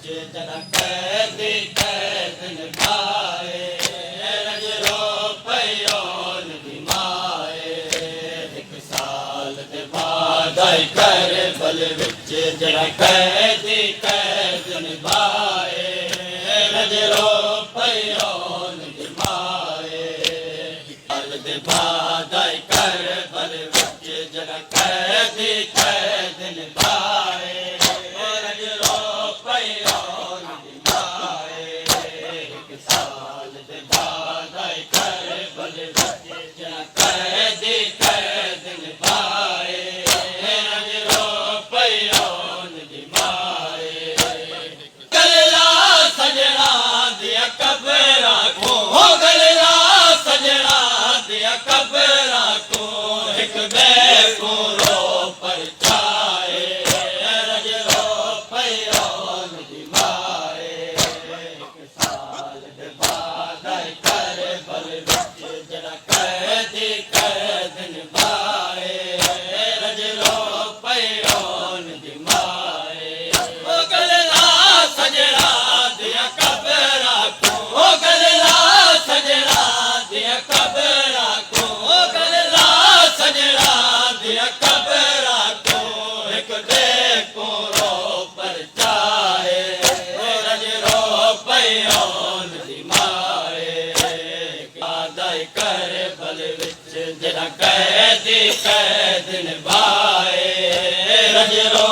जरा कैदी कैद निभाए रजरो पयोन दिमाए एक साल दे बाद आई कर बल विच जरा कैदी कैद निभाए रजरो पयोन दिमाए साल दे बाद आई कर बल विच जरा कैदी कैद निभाए रजरो पयोन दिमाए एक साल दे बाद आई कर बल विच जरा कैदी कैद निभाए रजरो पयोन दिमाए गला सजना दिया कबरा को गला सजना दिया कबरा को एक को रो परछाए रजरो पयोन दिमाए एक साल दे बाद आई कर बल विच जरा कैदी कैद निभाए रजरो पयोन दिमाए गला सजना दिया कबरा को गला सजना दिया कबरा को गला सजना दिया कबरा को एक को रो परछाए रजरो पयोन दिमाए आदाई कर बल विच जरा कैदी कैद निभाए रजरो